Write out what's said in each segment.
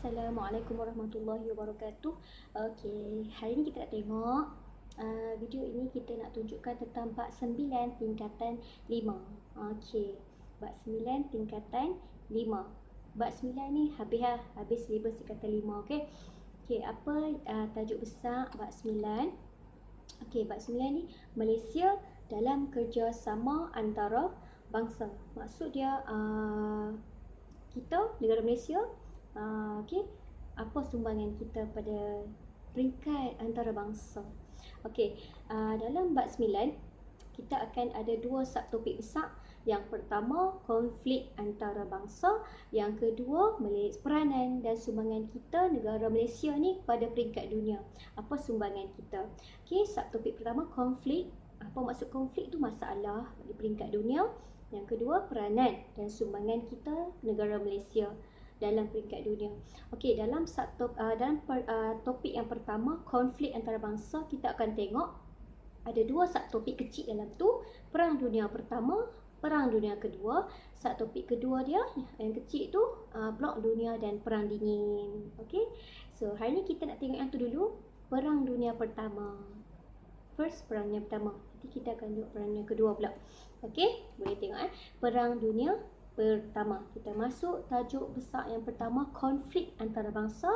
Assalamualaikum warahmatullahi wabarakatuh. Okey, hari ni kita nak tengok video ini kita nak tunjukkan tentang bab 9 tingkatan 5. Okey, bab 9 tingkatan 5. Bab 9 ni habis silibus tingkatan 5, okey. Okey, apa tajuk besar bab 9? Okey, bab 9 ni Malaysia dalam kerjasama antara bangsa. Maksud dia kita negara Malaysia okey, apa sumbangan kita pada peringkat antarabangsa. Okey, dalam bab 9 kita akan ada dua subtopik besar. Yang pertama, konflik antarabangsa. Yang kedua, peranan dan sumbangan kita negara Malaysia ni pada peringkat dunia. Apa sumbangan kita? Okey, subtopik pertama, konflik. Apa maksud konflik tu? Masalah di peringkat dunia. Yang kedua, peranan dan sumbangan kita negara Malaysia dalam peringkat dunia. Okey, dalam topik yang pertama, konflik antarabangsa, kita akan tengok ada dua subtopik kecil dalam tu. Perang Dunia Pertama, Perang Dunia Kedua. Subtopik kedua dia yang kecil tu Blok Dunia dan Perang Dingin. Okey. So, hari ni kita nak tengok yang tu dulu, Perang Dunia Pertama. First, Perang Dunia Pertama. Nanti kita akan tengok Perang Dunia Kedua pula. Okey, boleh tengok Perang Dunia Pertama. Kita masuk tajuk besar yang pertama, konflik antarabangsa.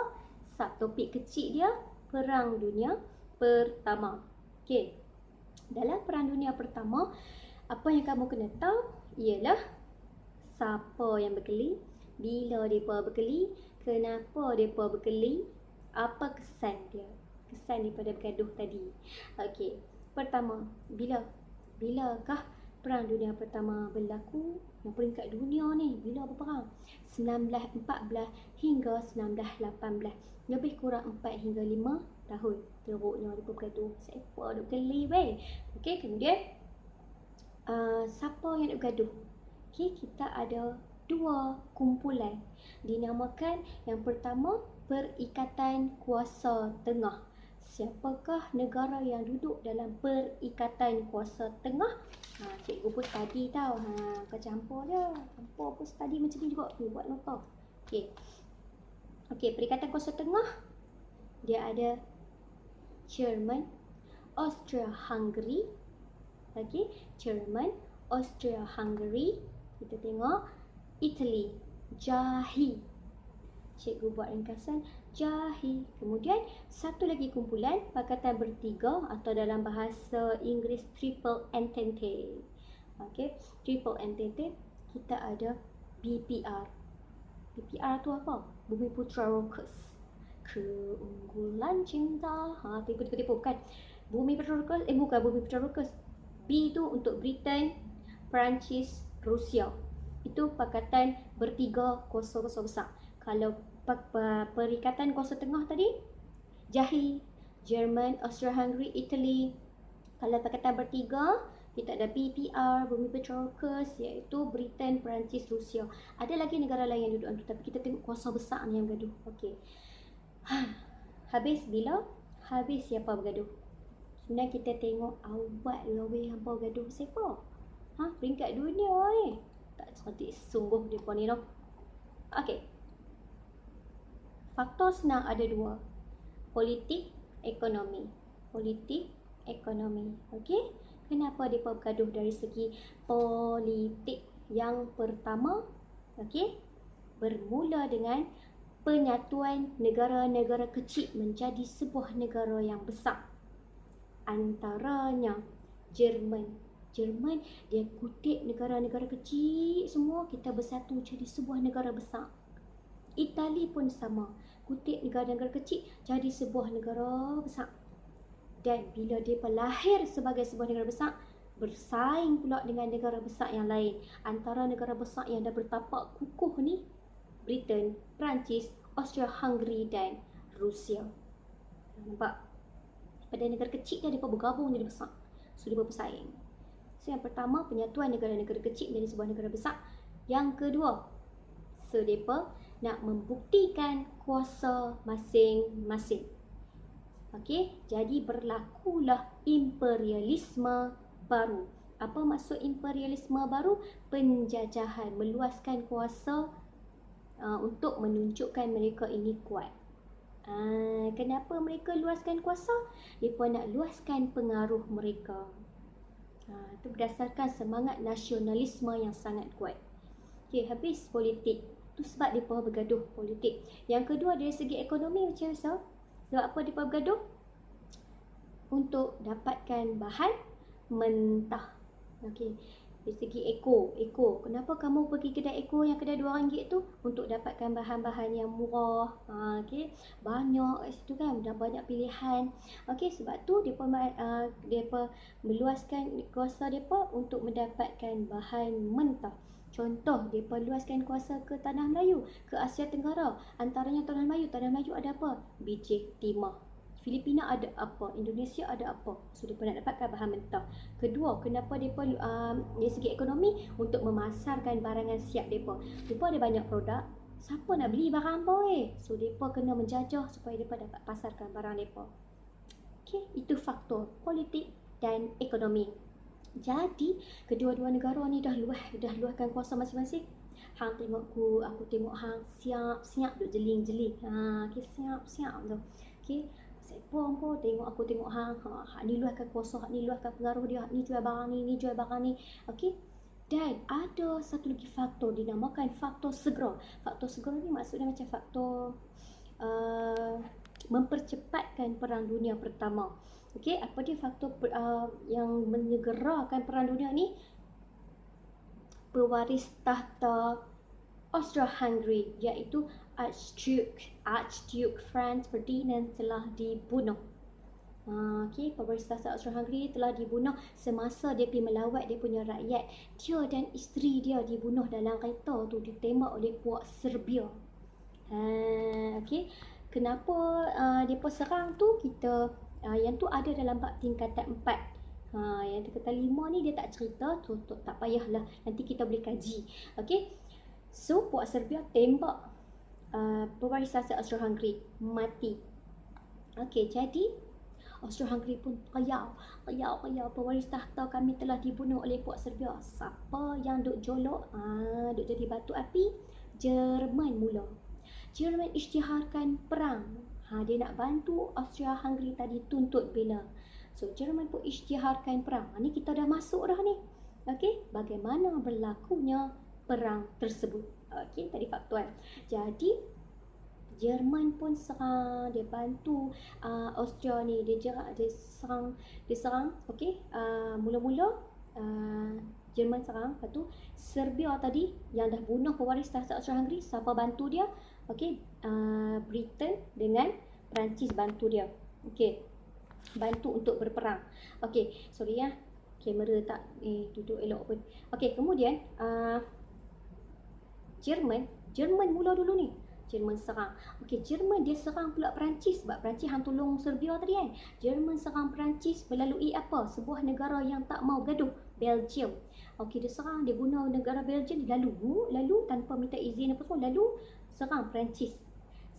Subtopik kecil dia, Perang Dunia Pertama. Okey. Dalam Perang Dunia Pertama, apa yang kamu kena tahu ialah siapa yang berkeli, bila mereka berkeli, kenapa mereka berkeli, apa kesan dia, kesan daripada bergaduh tadi. Okey. Pertama, bilakah Perang Dunia Pertama berlaku? Yang peringkat dunia ni bila berperang? 1914 hingga 1918. Lebih kurang 4 hingga 5 tahun. Teruknya mereka bergaduh. Siapa duk keli weh? Okey, kemudian siapa yang duk gaduh? Okey, kita ada dua kumpulan. Dinamakan yang pertama, Perikatan Kuasa Tengah. Siapakah negara yang duduk dalam Perikatan Kuasa Tengah? Cikgu pun study tau. Kau campur dia. Campur pun study macam ni juga. Buat nota. Okey. Okey, Perikatan Kuasa Tengah. Dia ada Jerman, Austria-Hungary. Okey, Jerman, Austria-Hungary. Kita tengok Italy, Jahi. Cikgu buat ringkasan Jahi. Kemudian satu lagi kumpulan, Pakatan Bertiga atau dalam bahasa Inggeris Triple Entente. Okey, Triple Entente. Kita ada BPR. BPR tu apa? Bumiputera Rockers. Keunggulan cinta. Tipu-tipu kan. Bumiputera Rockers, bukan Bumiputera Rockers. B tu untuk Britain, Perancis, Rusia. Itu Pakatan Bertiga kuasa-kuasa besar. Kalau Perikatan Kuasa Tengah tadi, Jahi, Jerman, Austria-Hungary, Italy. Kalau Pakatan Bertiga, kita ada BPR, Bumiputera Rockers, iaitu Britain, Perancis, Rusia. Ada lagi negara lain yang duduk tu, tapi kita tengok kuasa besar ni yang bergaduh. Okey. Habis bila? Habis siapa bergaduh? Sebenarnya kita tengok awal weh hampa bergaduh siapa? Peringkat dunia ni. Tak cantik sungguh depa ni noh. Okey. Faktor senang ada dua. Politik, ekonomi. Politik, ekonomi. Okey? Kenapa mereka bergaduh dari segi politik? Yang pertama, okey, bermula dengan penyatuan negara-negara kecil menjadi sebuah negara yang besar. Antaranya Jerman. Jerman dia kutip negara-negara kecil semua, kita bersatu jadi sebuah negara besar. Itali pun sama, kutip negara-negara kecil jadi sebuah negara besar. Dan bila dia lahir sebagai sebuah negara besar, bersaing pula dengan negara besar yang lain. Antara negara besar yang dah bertapak kukuh ni, Britain, Perancis, Austria-Hungary dan Rusia. Nampak? Pada negara kecil dia bergabung jadi besar. So dia bersaing. So yang pertama, penyatuan negara-negara kecil menjadi sebuah negara besar. Yang kedua, so mereka nak membuktikan kuasa masing-masing. Okey, jadi berlakulah imperialisme baru. Apa maksud imperialisme baru? Penjajahan, meluaskan kuasa untuk menunjukkan mereka ini kuat. Kenapa mereka luaskan kuasa? Mereka nak luaskan pengaruh mereka. Itu berdasarkan semangat nasionalisme yang sangat kuat. Okey, habis politik. Itu sebab mereka bergaduh politik. Yang kedua, dari segi ekonomi macam biasa. Sebab apa mereka bergaduh? Untuk dapatkan bahan mentah. Okey. Dari segi Eko. Kenapa kamu pergi kedai Eko yang kedai RM2 tu? Untuk dapatkan bahan-bahan yang murah. Okey. Banyak kat situ kan. Dan banyak pilihan. Okey. Sebab tu mereka meluaskan kuasa mereka untuk mendapatkan bahan mentah. Contoh, mereka luaskan kuasa ke Tanah Melayu, ke Asia Tenggara. Antaranya Tanah Melayu ada apa? Biji timah. Filipina ada apa? Indonesia ada apa? So, mereka nak dapatkan bahan mentah. Kedua, kenapa mereka dari segi ekonomi? Untuk memasarkan barangan siap mereka. Mereka ada banyak produk. Siapa nak beli barang apa So, mereka kena menjajah supaya mereka dapat pasarkan barang mereka. Okay, itu faktor politik dan ekonomi. Jadi, kedua-dua negara ni dah luahkan kuasa masing-masing. Hang tengok aku tengok hang siap duk jeling-jeling. Okay, siap tu. Okay. Sepong pun aku tengok hang ni luahkan kuasa, hak ni luahkan pengaruh dia, hak ni jual barang ni jual barang ni. Okey. Dan ada satu lagi faktor dinamakan faktor segera. Faktor segera ni maksudnya macam faktor mempercepatkan Perang Dunia Pertama. Okey, apa dia faktor yang menyegerakan Perang Dunia ni? Pewaris tahta Austro-Hungary, iaitu Archduke Franz Ferdinand telah dibunuh. Okey, pewaris tahta Austro-Hungary telah dibunuh semasa dia pergi melawat dia punya rakyat. Dia dan isteri dia dibunuh dalam kereta tu, ditembak oleh puak Serbia. Okey, kenapa depa serang tu? Kita yang tu ada dalam bab tingkatan 4. Yang tingkatan 5 ni dia tak cerita tu, tak payahlah, nanti kita boleh kaji. Okey. So, puak Serbia tembak pewaris tahta Austro-Hungary, mati. Okey, jadi Austro-Hungary pun riau, pewaris tahta kami telah dibunuh oleh puak Serbia. Siapa yang duk jolok, duk jadi batu api? Jerman mula. Jerman isytiharkan perang. Dia nak bantu Austro-Hungary tadi tuntut bela. So, Jerman pun isytiharkan perang. Ni kita dah masuk dah ni. Okey, bagaimana berlakunya perang tersebut. Okey, tadi faktual. Jadi Jerman pun serang, dia bantu Austria ni, dia serang. Okey, mula-mula Jerman serang, lepas tu Serbia tadi yang dah bunuh pewaris tahta Austro-Hungary, siapa bantu dia? Okey, Britain dengan Perancis bantu dia. Okey, bantu untuk berperang. Okey, sorry ya, kamera tak duduk elok pun. Okey, kemudian Jerman mula dulu ni. Jerman serang. Okey, Jerman dia serang pula Perancis sebab Perancis hang tolong Serbia tadi kan. Jerman serang Perancis melalui apa? Sebuah negara yang tak mau gaduh, Belgium. Okey, dia serang, dia guna negara Belgium, lalu tanpa minta izin apa semua, lalu serang Perancis.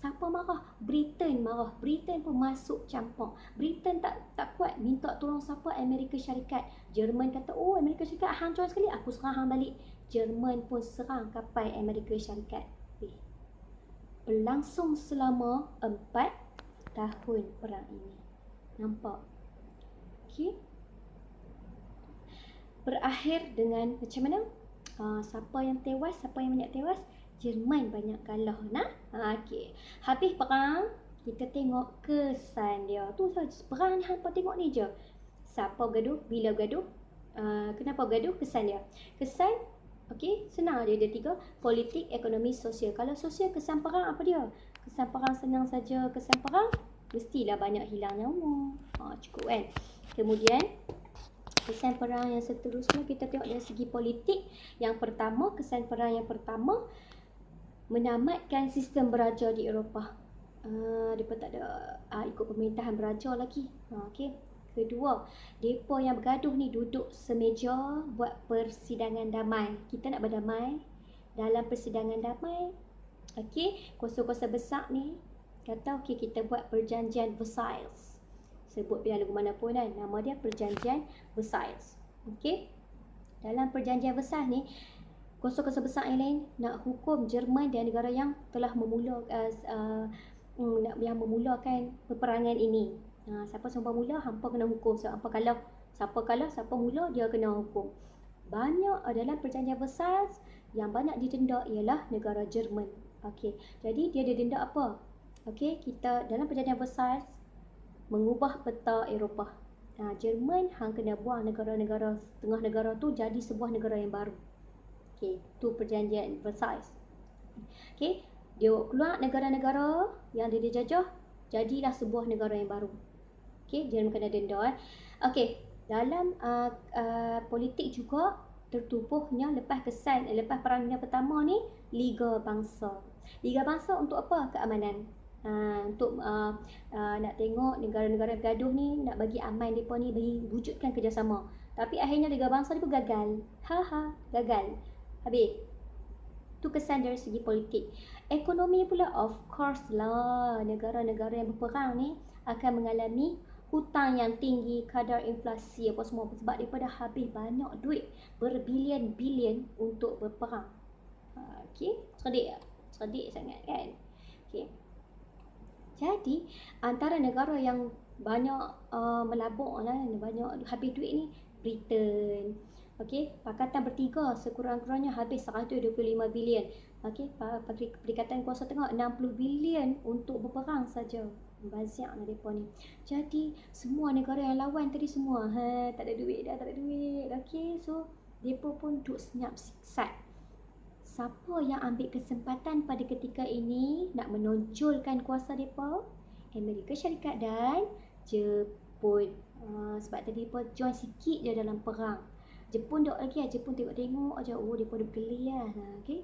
Siapa marah? Britain marah. Britain pun masuk campur. Britain tak kuat, minta tolong siapa? Amerika Syarikat. Jerman kata, oh Amerika Syarikat hancur sekali, aku serang hang balik. Jerman pun serang kapal Amerika Syarikat. Berlangsung selama 4 tahun perang ini. Nampak? Okey. Berakhir dengan macam mana? Siapa yang tewas? Siapa yang banyak tewas? Jerman banyak kalah. Okey. Habis perang, kita tengok kesan dia. Tu saja. Perang ni hampa tengok ni je. Siapa bergaduh? Bila bergaduh? Kenapa bergaduh? Kesan dia. Kesan, okey, senang dia. Ada 3. Politik, ekonomi, sosial. Kalau sosial, kesan perang apa dia? Kesan perang senang saja. Kesan perang mestilah banyak hilang nyawa. Cukup kan? Kemudian kesan perang yang seterusnya kita tengok dari segi politik. Yang pertama, kesan perang yang pertama, menamatkan sistem beraja di Eropah. Mereka tak ada ikut pemerintahan beraja lagi. Okey. Kedua, mereka yang bergaduh ni duduk semeja buat persidangan damai. Kita nak berdamai dalam persidangan damai. Okey, kuasa-kuasa besar ni kata okey, kita buat perjanjian Versailles. Sebut bila lagu mana pun kan, nama dia perjanjian Versailles. Okey. Dalam perjanjian Versailles ni, kuasa-kuasa besar yang lain nak hukum Jerman dan negara yang telah yang memulakan peperangan ini. Siapa sampai mula, hampa kena hukum. Siapa kalah, siapa mula, dia kena hukum. Banyak dalam perjanjian Versailles yang banyak didenda ialah negara Jerman. Okey, jadi dia didenda apa? Okey, kita dalam perjanjian Versailles mengubah peta Eropah. Jerman hang kena buang negara-negara setengah negara tu jadi sebuah negara yang baru. Okey, tu perjanjian Versailles. Okey, dia keluar negara-negara yang dia dijajah, jadilah sebuah negara yang baru. Okey, Jerman kena denda. Okey, dalam politik juga tertubuhnya lepas Perang Dunia Pertama ni Liga Bangsa. Liga Bangsa untuk apa? Keamanan. Untuk nak tengok negara-negara bergaduh ni, nak bagi aman mereka ni, bagi wujudkan kerjasama. Tapi akhirnya Liga Bangsa ni pun gagal. Gagal. Habis. Tu kesan dari segi politik. Ekonomi pula, of course lah, negara-negara yang berperang ni akan mengalami hutang yang tinggi, kadar inflasi apa semua, sebab mereka dah habis banyak duit, berbilion-bilion untuk berperang. Okey, cerdik sangat kan. Okey, jadi antara negara yang banyak melabuk lah, banyak habis duit ni, Britain. Okey, Pakatan Bertiga sekurang-kurangnya habis 125 bilion. Okey, Perikatan Kuasa Tengah 60 bilion untuk berperang saja. Bazia lah mereka ni. Jadi semua negara yang lawan tadi semua tak ada duit dah, tak ada duit. Okey, so mereka pun duduk senyap siksat. Siapa yang ambil kesempatan pada ketika ini nak menonjolkan kuasa mereka? Amerika Syarikat dan Jepun. Sebab tadi mereka join sikit je dalam perang. Jepun dok lagi lah, Jepun tengok-tengok aja, mereka duk geli lah. Okey.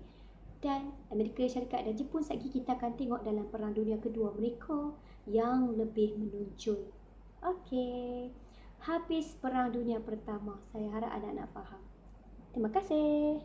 Dan Amerika Syarikat dan Jepun lagi kita akan tengok dalam Perang Dunia Kedua, mereka yang lebih menonjol. Okey. Habis Perang Dunia Pertama. Saya harap anak-anak faham. Terima kasih.